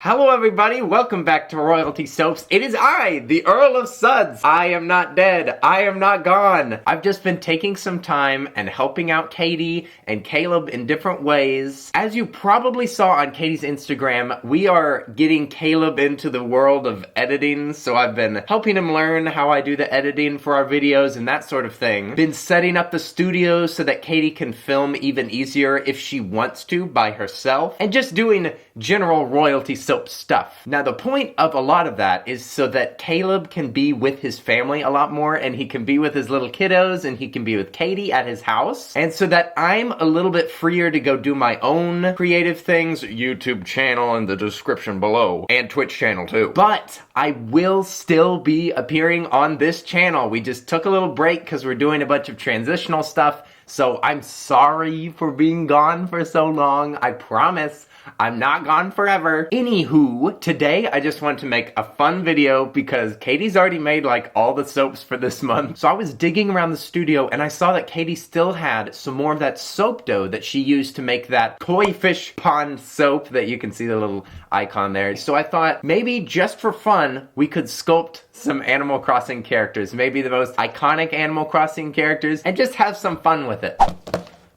Hello everybody, welcome back to Royalty Soaps. It is I, the Earl of Suds. I am not dead. I am not gone. I've just been taking some time and helping out Katie and Caleb in different ways. As you probably saw on Katie's Instagram, we are getting Caleb into the world of editing, so I've been helping him learn how I do the editing for our videos and that sort of thing. Been setting up the studio so that Katie can film even easier if she wants to by herself, and just doing general Royalty Soap stuff. Now the point of a lot of that is so that Caleb can be with his family a lot more, and he can be with his little kiddos, and he can be with Katie at his house, and so that I'm a little bit freer to go do my own creative things. YouTube channel in the description below, and Twitch channel too. But I will still be appearing on this channel. We just took a little break because we're doing a bunch of transitional stuff, so I'm sorry for being gone for so long. I promise I'm not gone forever. Anywho, today I just wanted to make a fun video because Katie's already made like all the soaps for this month. So I was digging around the studio and I saw that Katie still had some more of that soap dough that she used to make that koi fish pond soap that you can see the little icon there. So I thought maybe just for fun, we could sculpt some Animal Crossing characters, maybe the most iconic Animal Crossing characters, and just have some fun with it.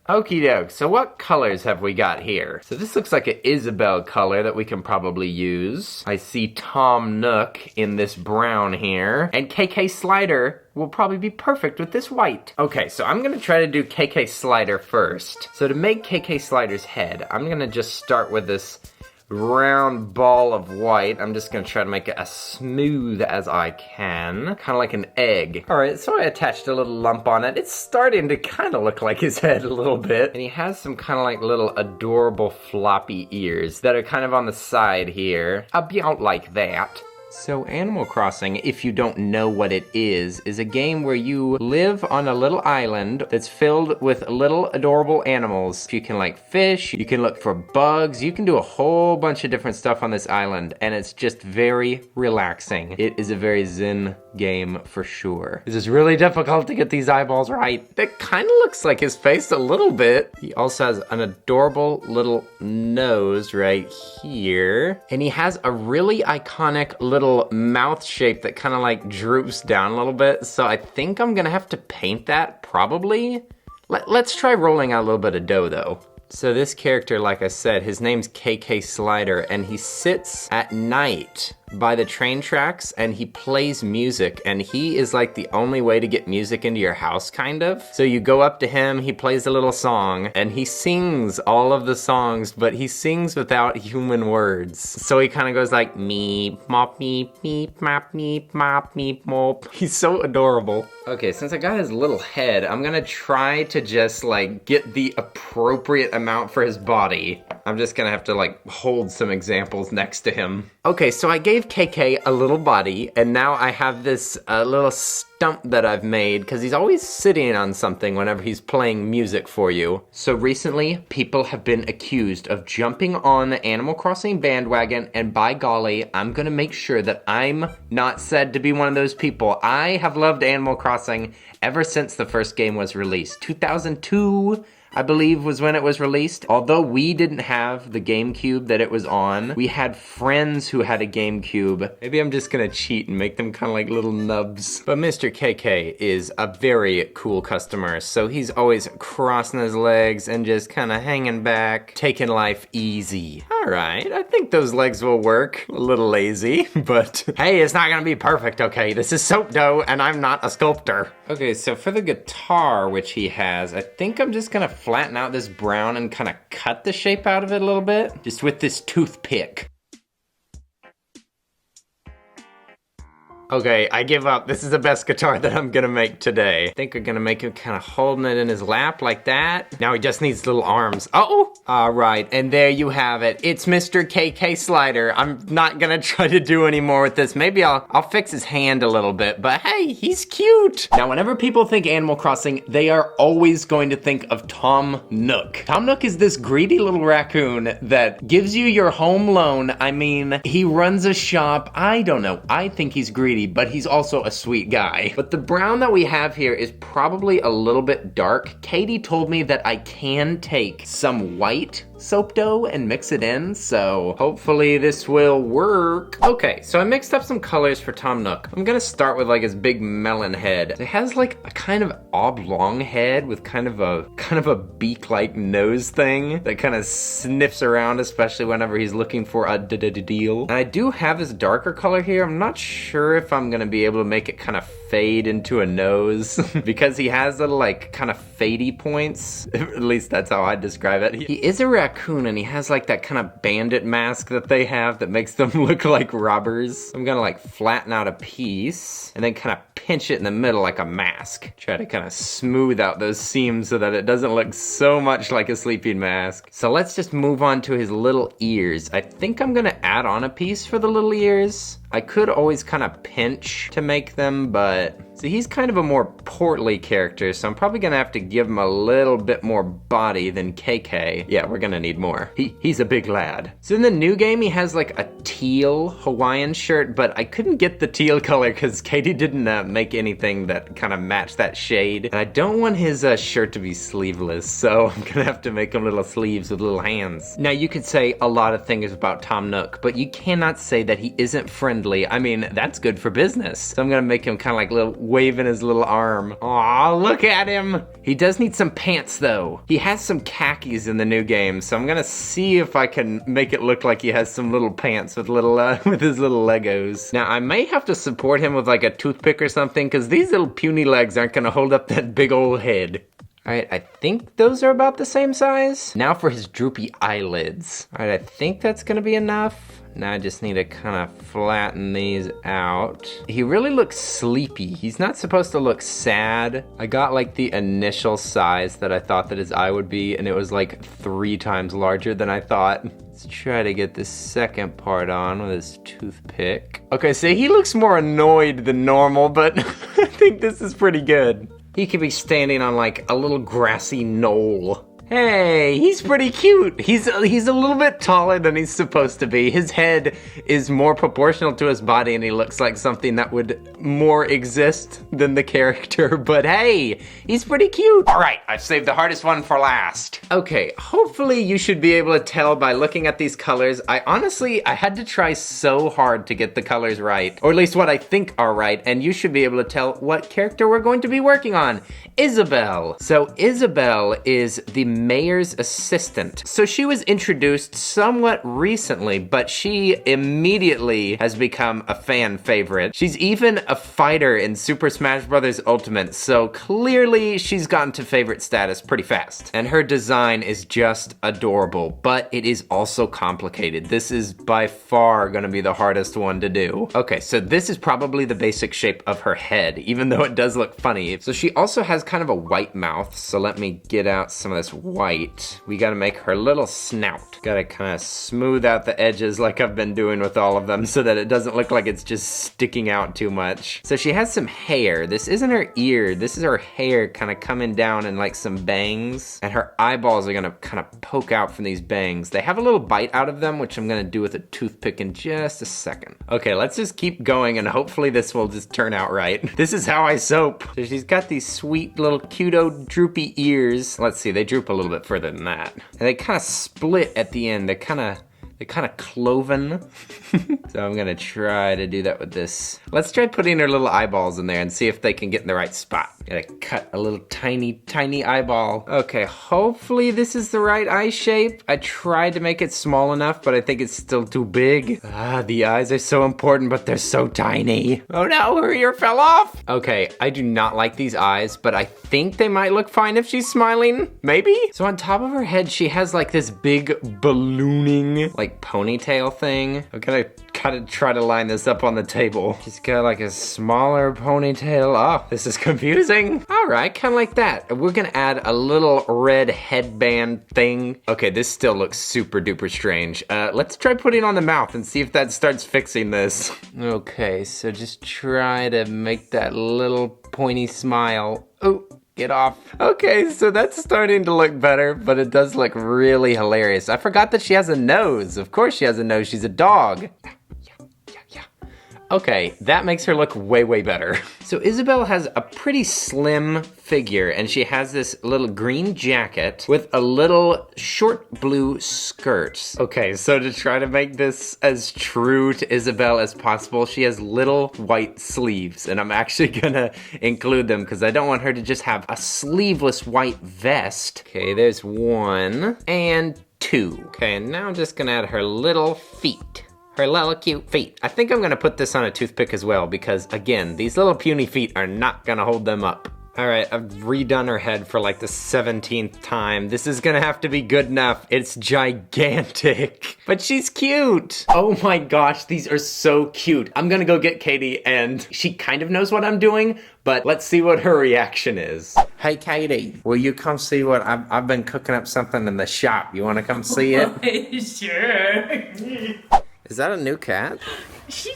Okie doke, so what colors have we got here? So this looks like an Isabelle color that we can probably use. I see Tom Nook in this brown here, and Kaykai Slider will probably be perfect with this white. Okay, so I'm gonna try to do Kaykai Slider first. So to make Kaykai Slider's head, I'm gonna just start with this round ball of white. I'm just gonna try to make it as smooth as I can. Kind of like an egg. Alright, so I attached a little lump on it. It's starting to kind of look like his head a little bit. And he has some kind of like little adorable floppy ears that are kind of on the side here. About like that. So Animal Crossing, if you don't know what it is a game where you live on a little island that's filled with little adorable animals. You can like fish, you can look for bugs, you can do a whole bunch of different stuff on this island, and it's just very relaxing. It is a very zen game for sure. This is really difficult to get these eyeballs right. That kind of looks like his face a little bit. He also has an adorable little nose right here, and he has a really iconic little mouth shape that kind of like droops down a little bit, so I think I'm gonna have to paint that, probably. Let's try rolling out a little bit of dough though. So this character, like I said, his name's Kaykai Slider, and he sits at night by the train tracks and he plays music, and he is like the only way to get music into your house, kind of. So you go up to him, he plays a little song, and he sings all of the songs, but he sings without human words. So he kind of goes like meep, mop, meep, meep, mop, meep, mop, meep, mop. He's so adorable. Okay, since I got his little head, I'm gonna try to just like get the appropriate amount for his body. I'm just gonna have to like hold some examples next to him. Okay, so I gave KK a little body, and now I have this little stump that I've made, because he's always sitting on something whenever he's playing music for you. So recently, people have been accused of jumping on the Animal Crossing bandwagon, and by golly, I'm gonna make sure that I'm not said to be one of those people. I have loved Animal Crossing ever since the first game was released. 2002, I believe, was when it was released. Although we didn't have the GameCube that it was on, we had friends who had a GameCube. Maybe I'm just gonna cheat and make them kind of like little nubs. But Mr. KK is a very cool customer, so he's always crossing his legs and just kind of hanging back, taking life easy. All right, I think those legs will work. A little lazy, but hey, it's not gonna be perfect, okay? This is soap dough, and I'm not a sculptor. Okay, so for the guitar, which he has, I think I'm just gonna flatten out this brown and kind of cut the shape out of it a little bit, just with this toothpick. Okay, I give up. This is the best guitar that I'm gonna make today. I think we're gonna make him kind of holding it in his lap like that. Now he just needs little arms. Oh! All right, and there you have it. It's Mr. Kaykai Slider. I'm not gonna try to do any more with this. Maybe I'll fix his hand a little bit, but hey, he's cute. Now, whenever people think Animal Crossing, they are always going to think of Tom Nook. Tom Nook is this greedy little raccoon that gives you your home loan. I mean, he runs a shop. I don't know. I think he's greedy, but he's also a sweet guy. But the brown that we have here is probably a little bit dark. Katie told me that I can take some white soap dough and mix it in, so hopefully this will work. Okay, so I mixed up some colors for Tom Nook. I'm gonna start with like his big melon head. It has like a kind of oblong head with kind of a beak-like nose thing that kind of sniffs around, especially whenever he's looking for a deal. And I do have his darker color here. I'm not sure if I'm gonna be able to make it kind of fade into a nose because he has little like kind of fadey points. At least that's how I describe it. He is a raccoon and he has like that kind of bandit mask that they have that makes them look like robbers. I'm gonna like flatten out a piece and then kind of pinch it in the middle like a mask. Try to kind of smooth out those seams so that it doesn't look so much like a sleeping mask. So let's just move on to his little ears. I think I'm gonna add on a piece for the little ears. I could always kind of pinch to make them, but see, he's kind of a more portly character, so I'm probably gonna have to give him a little bit more body than KK. Yeah, we're gonna need more. He's a big lad. So in the new game, he has like a teal Hawaiian shirt, but I couldn't get the teal color because Katie didn't make anything that kind of matched that shade. And I don't want his shirt to be sleeveless, so I'm gonna have to make him little sleeves with little hands. Now, you could say a lot of things about Tom Nook, but you cannot say that he isn't friendly. I mean, that's good for business. So I'm gonna make him kind of like little waving his little arm. Aw, look at him. He does need some pants though. He has some khakis in the new game, so I'm gonna see if I can make it look like he has some little pants with little with his little Legos. Now I may have to support him with like a toothpick or something because these little puny legs aren't gonna hold up that big old head. Alright, I think those are about the same size. Now for his droopy eyelids. Alright, I think that's gonna be enough. Now I just need to kind of flatten these out. He really looks sleepy. He's not supposed to look sad. I got like the initial size that I thought that his eye would be, and it was like 3 times larger than I thought. Let's try to get the second part on with his toothpick. Okay, so he looks more annoyed than normal, but I think this is pretty good. He could be standing on like a little grassy knoll. Hey, he's pretty cute. He's a little bit taller than he's supposed to be. His head is more proportional to his body and he looks like something that would more exist than the character. But hey, he's pretty cute. All right, I've saved the hardest one for last. Okay, hopefully you should be able to tell by looking at these colors. I had to try so hard to get the colors right, or at least what I think are right, and you should be able to tell what character we're going to be working on. Isabelle. So Isabelle is the mayor's assistant. So she was introduced somewhat recently, but she immediately has become a fan favorite. She's even a fighter in Super Smash Bros. Ultimate, so clearly she's gotten to favorite status pretty fast. And her design is just adorable, but it is also complicated. This is by far gonna be the hardest one to do. Okay, so this is probably the basic shape of her head, even though it does look funny. So she also has kind of a white mouth, so let me get out some of this white. We gotta make her little snout. Gotta kind of smooth out the edges like I've been doing with all of them so that it doesn't look like it's just sticking out too much. So she has some hair. This isn't her ear, this is her hair kind of coming down in like some bangs, and her eyeballs are gonna kind of poke out from these bangs. They have a little bite out of them, which I'm gonna do with a toothpick in just a second. Okay, let's just keep going and hopefully this will just turn out right. This is how I soap. So she's got these sweet little cute droopy ears. Let's see, they droop a little bit further than that. And they kind of split at the end. They're kind of cloven. So I'm gonna try to do that with this. Let's try putting her little eyeballs in there and see if they can get in the right spot. Gotta cut a little tiny eyeball. Okay, hopefully this is the right eye shape. I tried to make it small enough, but I think it's still too big. The eyes are so important, but they're so tiny. Oh no, her ear fell off. Okay, I do not like these eyes, but I think they might look fine if she's smiling. Maybe? So on top of her head, she has like this big ballooning like ponytail thing. I'm gonna kind of try to line this up on the table. She's got like a smaller ponytail. Oh, this is confusing. All right, kind of like that. We're gonna add a little red headband thing. Okay, this still looks super duper strange. Let's try putting it on the mouth and see if that starts fixing this. Okay, so just try to make that little pointy smile. Oh, get off. Okay, so that's starting to look better, but it does look really hilarious. I forgot that she has a nose. Of course she has a nose, she's a dog. Okay, that makes her look way, way better. So Isabelle has a pretty slim figure, and she has this little green jacket with a little short blue skirt. Okay, so to try to make this as true to Isabelle as possible, she has little white sleeves, and I'm actually gonna include them because I don't want her to just have a sleeveless white vest. Okay, there's 1 and 2. Okay, and now I'm just gonna add her little feet. Her little cute feet. I think I'm gonna put this on a toothpick as well because, again, these little puny feet are not gonna hold them up. All right, I've redone her head for like the 17th time. This is gonna have to be good enough. It's gigantic, but she's cute. Oh my gosh, these are so cute. I'm gonna go get Katie, and she kind of knows what I'm doing, but let's see what her reaction is. Hey Katie, will you come see what I've been cooking up something in the shop. You wanna come see it? Sure. Is that a new cat? She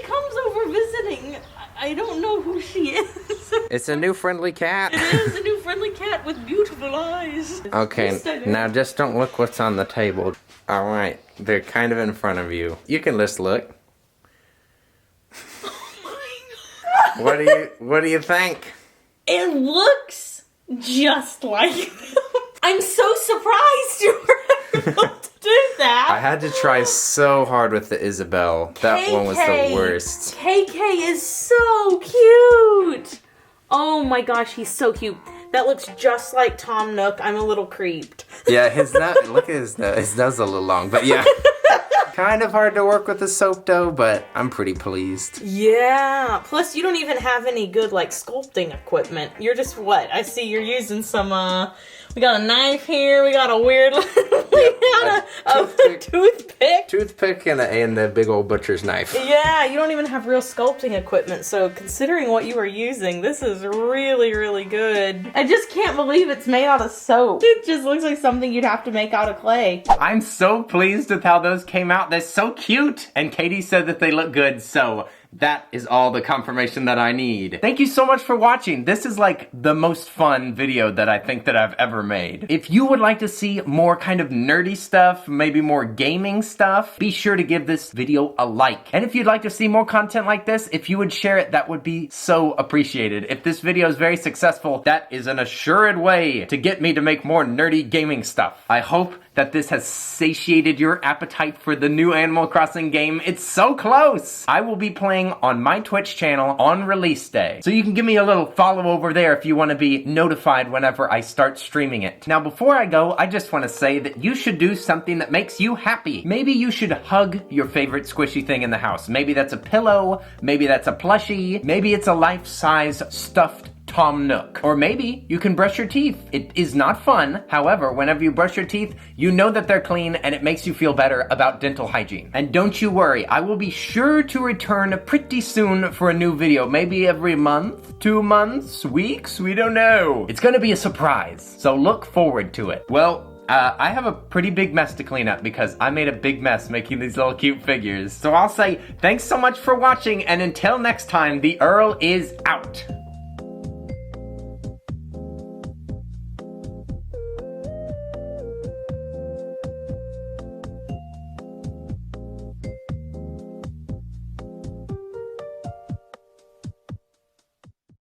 comes over visiting. I don't know who she is. It's a new friendly cat. It is a new friendly cat with beautiful eyes. Okay, Yes, now just don't look what's on the table. All right, they're kind of in front of you. You can just look. Oh my god. What do you think? It looks just like them. I'm so surprised you were able to do that. I had to try so hard with the Isabelle. That one was the worst. KK is so cute. Oh my gosh, he's so cute. That looks just like Tom Nook. I'm a little creeped. Yeah, his nose, look at his nose. His nose is a little long, but yeah. Kind of hard to work with the soap dough, but I'm pretty pleased. Yeah. Plus, you don't even have any good, like, sculpting equipment. You're just, what? I see you're using some, we got a knife here. We got a weird, a toothpick. Toothpick and a big old butcher's knife. Yeah, you don't even have real sculpting equipment. So, considering what you are using, this is really, really good. I just can't believe it's made out of soap. It just looks like something you'd have to make out of clay. I'm so pleased with how those came out. They're so cute. And Katie said that they look good, so that is all the confirmation that I need. Thank you so much for watching. This is like the most fun video that I think that I've ever made. If you would like to see more kind of nerdy stuff, maybe more gaming stuff, be sure to give this video a like. And if you'd like to see more content like this, if you would share it, that would be so appreciated. If this video is very successful, that is an assured way to get me to make more nerdy gaming stuff. I hope that this has satiated your appetite for the new Animal Crossing game. It's so close! I will be playing on my Twitch channel on release day. So you can give me a little follow over there if you want to be notified whenever I start streaming it. Now before I go, I just want to say that you should do something that makes you happy. Maybe you should hug your favorite squishy thing in the house. Maybe that's a pillow, maybe that's a plushie, maybe it's a life-size stuffed Tom Nook. Or maybe you can brush your teeth. It is not fun. However, whenever you brush your teeth, you know that they're clean and it makes you feel better about dental hygiene. And don't you worry, I will be sure to return pretty soon for a new video. Maybe every month, 2 months, weeks, we don't know. It's gonna be a surprise, so look forward to it. Well, I have a pretty big mess to clean up because I made a big mess making these little cute figures. So I'll say thanks so much for watching, and until next time, the Earl is out.